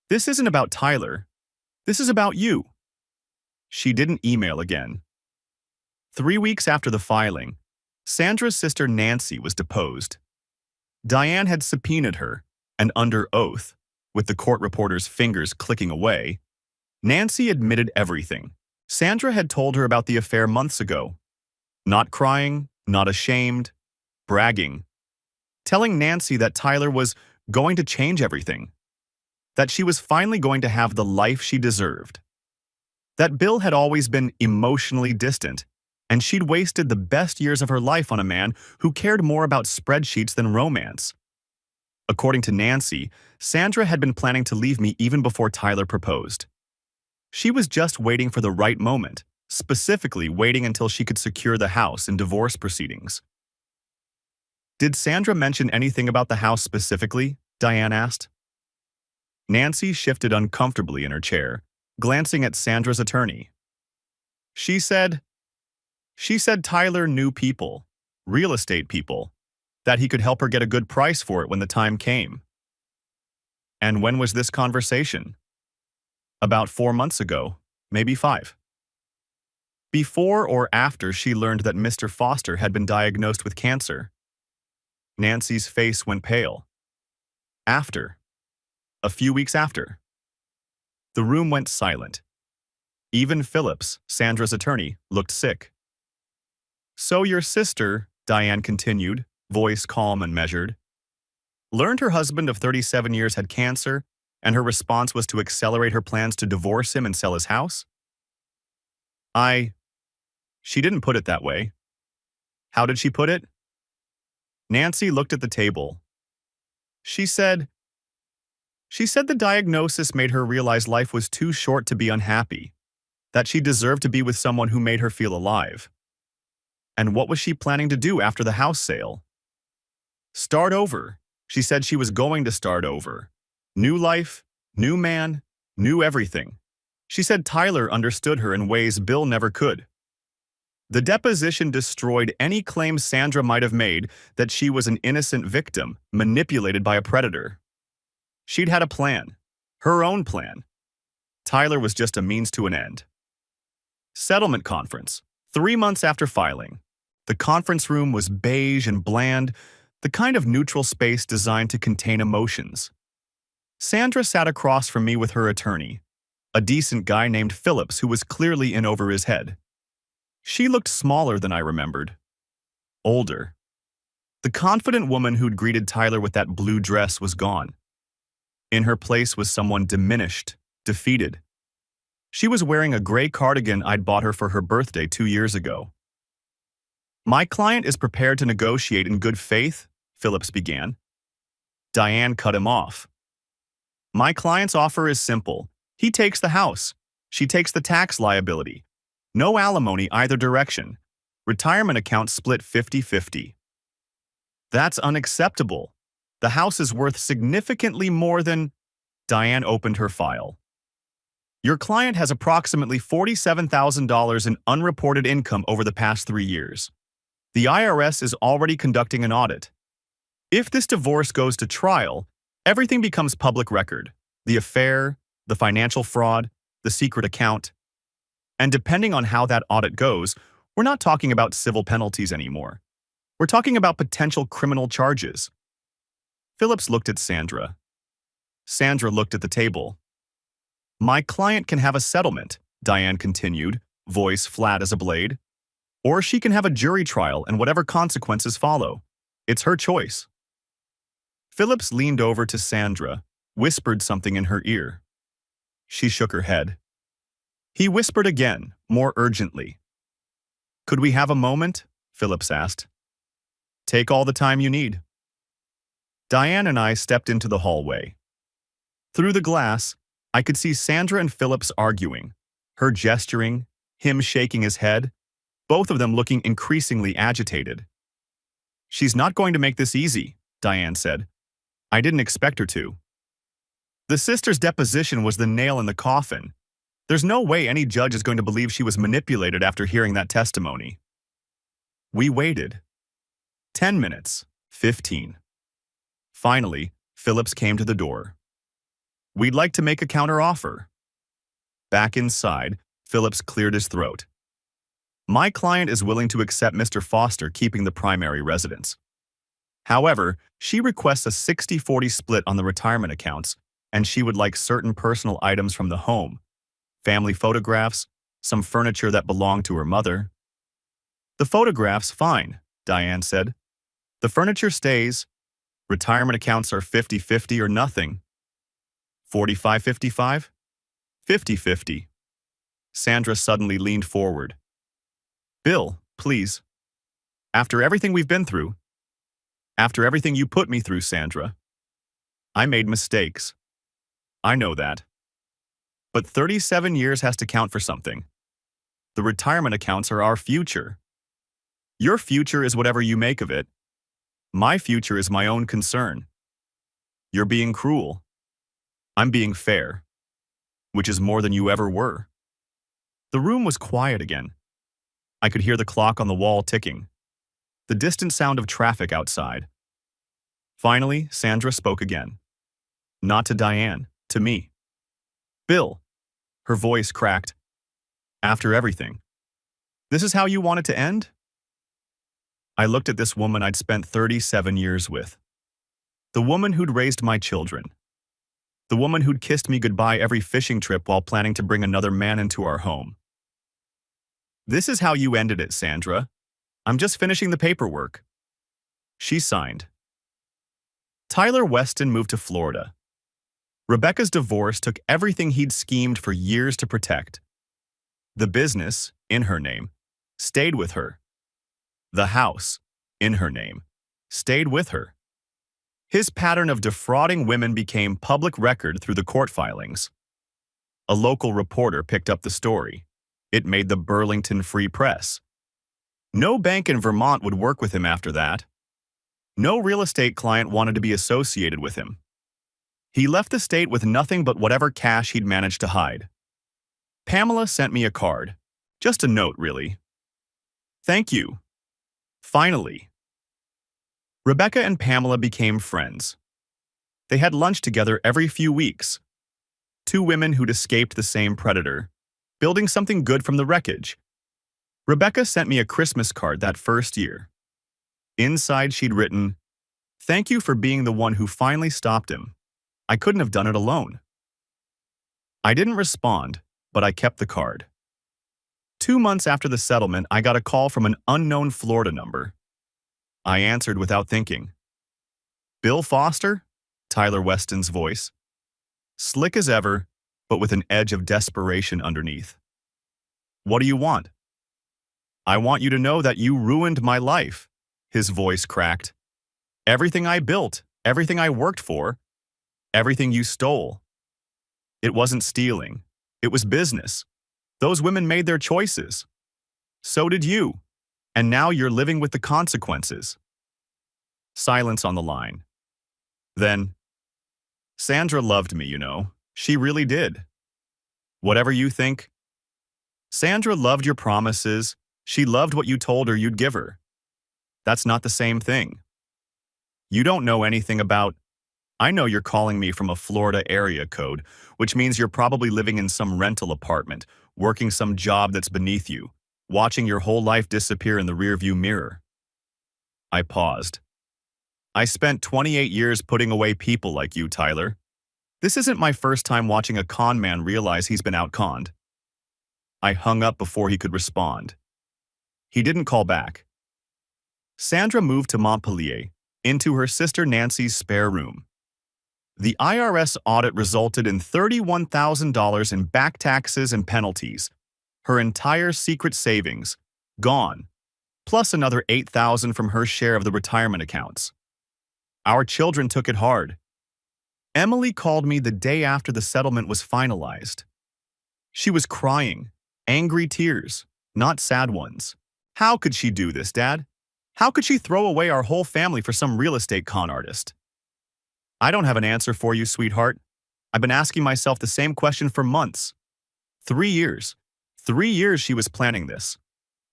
A: This isn't about Tyler. This is about you." She didn't email again. 3 weeks after the filing, Sandra's sister Nancy was deposed. Diane had subpoenaed her, and under oath, with the court reporter's fingers clicking away, Nancy admitted everything. Sandra had told her about the affair months ago. Not crying, not ashamed, bragging. Telling Nancy that Tyler was going to change everything. That she was finally going to have the life she deserved. That Bill had always been emotionally distant, and she'd wasted the best years of her life on a man who cared more about spreadsheets than romance. According to Nancy, Sandra had been planning to leave me even before Tyler proposed. She was just waiting for the right moment, specifically waiting until she could secure the house in divorce proceedings. "Did Sandra mention anything about the house specifically?" Diane asked. Nancy shifted uncomfortably in her chair, glancing at Sandra's attorney. She said Tyler knew people, real estate people, that he could help her get a good price for it when the time came. "And when was this conversation?" "About 4 months ago, maybe 5. Before or after she learned that Mr. Foster had been diagnosed with cancer." Nancy's face went pale. After. A few weeks after. The room went silent. Even Phillips, Sandra's attorney, looked sick. So your sister, Diane continued, voice calm and measured, learned her husband of 37 years had cancer, and her response was to accelerate her plans to divorce him and sell his house? She didn't put it that way. How did she put it? Nancy looked at the table. She said the diagnosis made her realize life was too short to be unhappy, that she deserved to be with someone who made her feel alive. And what was she planning to do after the house sale? Start over. She said she was going to start over. New life, new man, new everything. She said Tyler understood her in ways Bill never could. The deposition destroyed any claim Sandra might have made that she was an innocent victim, manipulated by a predator. She'd had a plan, her own plan. Tyler was just a means to an end. Settlement conference, 3 months after filing. The conference room was beige and bland, the kind of neutral space designed to contain emotions. Sandra sat across from me with her attorney, a decent guy named Phillips who was clearly in over his head. She looked smaller than I remembered. Older. The confident woman who'd greeted Tyler with that blue dress was gone. In her place was someone diminished, defeated. She was wearing a gray cardigan I'd bought her for her birthday 2 years ago. My client is prepared to negotiate in good faith, Phillips began. Diane cut him off. My client's offer is simple. He takes the house. She takes the tax liability. No alimony either direction. Retirement account split 50-50. That's unacceptable. The house is worth significantly more than… Diane opened her file. Your client has approximately $47,000 in unreported income over the past 3 years. The IRS is already conducting an audit. If this divorce goes to trial, everything becomes public record. The affair, the financial fraud, the secret account. And depending on how that audit goes, we're not talking about civil penalties anymore. We're talking about potential criminal charges. Phillips looked at Sandra. Sandra looked at the table. My client can have a settlement, Diane continued, voice flat as a blade. Or she can have a jury trial and whatever consequences follow. It's her choice. Phillips leaned over to Sandra, whispered something in her ear. She shook her head. He whispered again, more urgently. Could we have a moment? Phillips asked. Take all the time you need. Diane and I stepped into the hallway. Through the glass, I could see Sandra and Phillips arguing, her gesturing, him shaking his head, both of them looking increasingly agitated. She's not going to make this easy, Diane said. I didn't expect her to. The sister's deposition was the nail in the coffin. There's no way any judge is going to believe she was manipulated after hearing that testimony. We waited. 10 minutes, 15. Finally, Phillips came to the door. We'd like to make a counteroffer. Back inside, Phillips cleared his throat. My client is willing to accept Mr. Foster keeping the primary residence. However, she requests a 60-40 split on the retirement accounts, and she would like certain personal items from the home, family photographs, some furniture that belonged to her mother. The photographs, fine, Diane said. The furniture stays. Retirement accounts are 50-50 or nothing. 45-55? 50-50. Sandra suddenly leaned forward. Bill, please. After everything we've been through, after everything you put me through, Sandra, I made mistakes. I know that. But 37 years has to count for something. The retirement accounts are our future. Your future is whatever you make of it. My future is my own concern. You're being cruel. I'm being fair, which is more than you ever were. The room was quiet again. I could hear the clock on the wall ticking, the distant sound of traffic outside. Finally, Sandra spoke again. Not to Diane, to me. Bill, her voice cracked. After everything, this is how you want it to end? I looked at this woman I'd spent 37 years with. The woman who'd raised my children. The woman who'd kissed me goodbye every fishing trip while planning to bring another man into our home. This is how you ended it, Sandra. I'm just finishing the paperwork. She signed. Tyler Weston moved to Florida. Rebecca's divorce took everything he'd schemed for years to protect. The business, in her name, stayed with her. The house, in her name, stayed with her. His pattern of defrauding women became public record through the court filings. A local reporter picked up the story. It made the Burlington Free Press. No bank in Vermont would work with him after that. No real estate client wanted to be associated with him. He left the state with nothing but whatever cash he'd managed to hide. Pamela sent me a card. Just a note, really. Thank you. Finally. Rebecca and Pamela became friends. They had lunch together every few weeks. Two women who'd escaped the same predator, building something good from the wreckage. Rebecca sent me a Christmas card that first year. Inside, she'd written, "Thank you for being the one who finally stopped him. I couldn't have done it alone." I didn't respond, but I kept the card. 2 months after the settlement, I got a call from an unknown Florida number. I answered without thinking. "Bill Foster?" Tyler Weston's voice. Slick as ever, but with an edge of desperation underneath. "What do you want?" "I want you to know that you ruined my life," his voice cracked. "Everything I built, everything I worked for, everything you stole." It wasn't stealing. It was business. Those women made their choices. So did you. And now you're living with the consequences. Silence on the line. Then, "Sandra loved me, you know. She really did. Whatever you think. Sandra loved your promises. She loved what you told her you'd give her. That's not the same thing. You don't know anything about... I know you're calling me from a Florida area code, which means you're probably living in some rental apartment, working some job that's beneath you, watching your whole life disappear in the rearview mirror." I paused. "I spent 28 years putting away people like you, Tyler. This isn't my first time watching a con man realize he's been outconned." I hung up before he could respond. He didn't call back. Sandra moved to Montpelier, into her sister Nancy's spare room. The IRS audit resulted in $31,000 in back taxes and penalties. Her entire secret savings, gone, plus another $8,000 from her share of the retirement accounts. Our children took it hard. Emily called me the day after the settlement was finalized. She was crying, angry tears, not sad ones. "How could she do this, Dad? How could she throw away our whole family for some real estate con artist?" "I don't have an answer for you, sweetheart. I've been asking myself the same question for months. 3 years. 3 years she was planning this.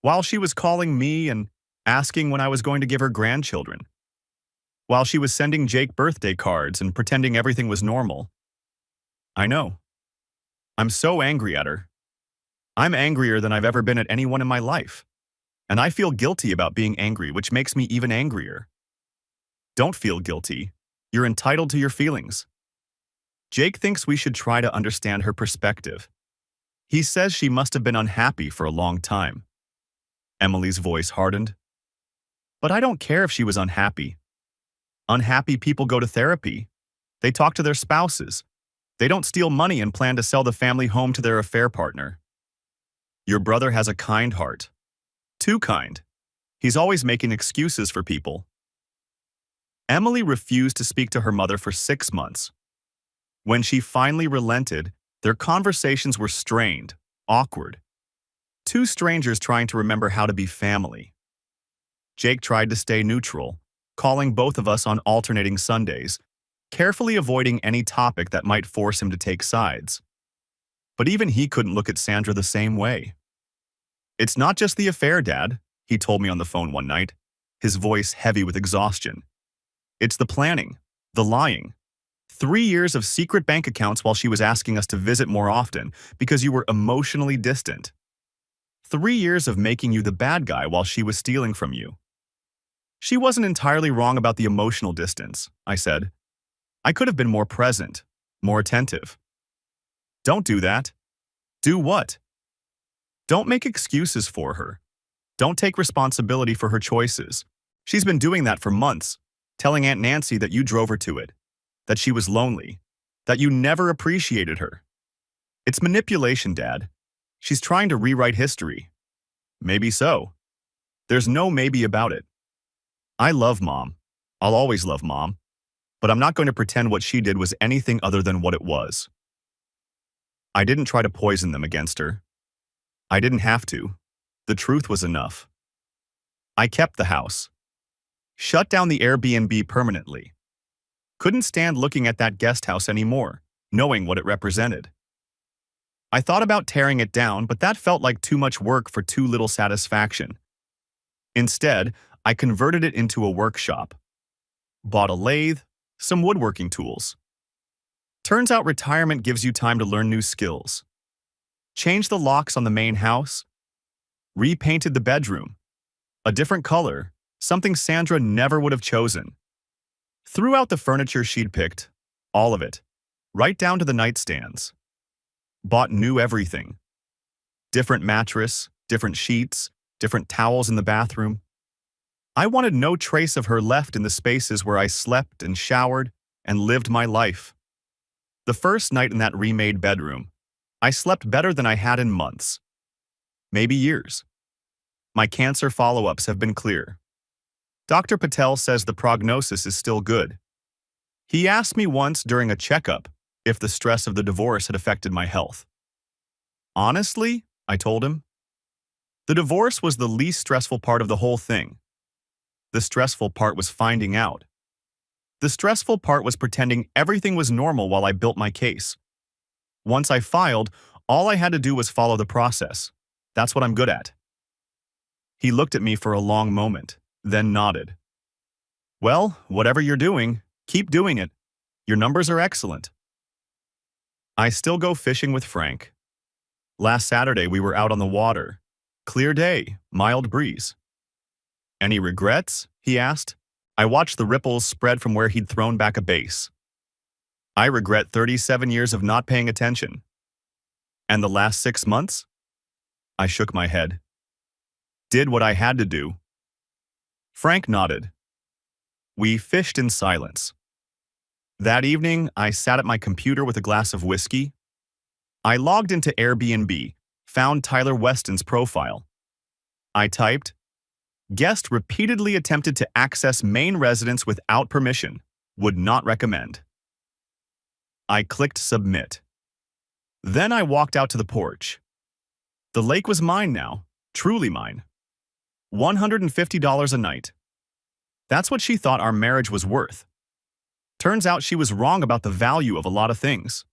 A: While she was calling me and asking when I was going to give her grandchildren. While she was sending Jake birthday cards and pretending everything was normal. I know. I'm so angry at her. I'm angrier than I've ever been at anyone in my life. And I feel guilty about being angry, which makes me even angrier." "Don't feel guilty. You're entitled to your feelings." Jake thinks we should try to understand her perspective. He says she must have been unhappy for a long time. Emily's voice hardened. "But I don't care if she was unhappy. Unhappy people go to therapy. They talk to their spouses. They don't steal money and plan to sell the family home to their affair partner. Your brother has a kind heart. Too kind. He's always making excuses for people." Emily refused to speak to her mother for 6 months. When she finally relented, their conversations were strained, awkward. Two strangers trying to remember how to be family. Jake tried to stay neutral, calling both of us on alternating Sundays, carefully avoiding any topic that might force him to take sides. But even he couldn't look at Sandra the same way. "It's not just the affair, Dad," he told me on the phone one night, his voice heavy with exhaustion. "It's the planning, the lying. 3 years of secret bank accounts while she was asking us to visit more often because you were emotionally distant. 3 years of making you the bad guy while she was stealing from you. She wasn't entirely wrong about the emotional distance, I said. I could have been more present, more attentive. Don't do that. Do what? Don't make excuses for her. Don't take responsibility for her choices. She's been doing that for months, telling Aunt Nancy that you drove her to it, that she was lonely, that you never appreciated her. It's manipulation, Dad. She's trying to rewrite history. Maybe so. There's no maybe about it. I love Mom. I'll always love Mom. But I'm not going to pretend what she did was anything other than what it was. I didn't try to poison them against her. I didn't have to. The truth was enough. I kept the house. Shut down the Airbnb permanently. Couldn't stand looking at that guest house anymore, knowing what it represented. I thought about tearing it down, but that felt like too much work for too little satisfaction. Instead, I converted it into a workshop. Bought a lathe, some woodworking tools. Turns out retirement gives you time to learn new skills. Changed the locks on the main house. Repainted the bedroom. A different color, something Sandra never would have chosen. Threw out the furniture she'd picked, all of it, right down to the nightstands. Bought new everything. Different mattress, different sheets, different towels in the bathroom. I wanted no trace of her left in the spaces where I slept and showered and lived my life. The first night in that remade bedroom, I slept better than I had in months. Maybe years. My cancer follow-ups have been clear. Dr. Patel says the prognosis is still good. He asked me once during a checkup if the stress of the divorce had affected my health. Honestly, I told him, the divorce was the least stressful part of the whole thing. The stressful part was finding out. The stressful part was pretending everything was normal while I built my case. Once I filed, all I had to do was follow the process. That's what I'm good at. He looked at me for a long moment, then nodded. Well, whatever you're doing, keep doing it. Your numbers are excellent. I still go fishing with Frank. Last Saturday we were out on the water. Clear day, mild breeze. Any regrets? He asked. I watched the ripples spread from where he'd thrown back a base. I regret 37 years of not paying attention. And the last 6 months? I shook my head. Did what I had to do. Frank nodded. We fished in silence. That evening, I sat at my computer with a glass of whiskey. I logged into Airbnb, found Tyler Weston's profile. I typed, "Guest repeatedly attempted to access main residence without permission. Would not recommend." I clicked submit. Then I walked out to the porch. The lake was mine now, truly mine. $150 a night. That's what she thought our marriage was worth. Turns out she was wrong about the value of a lot of things.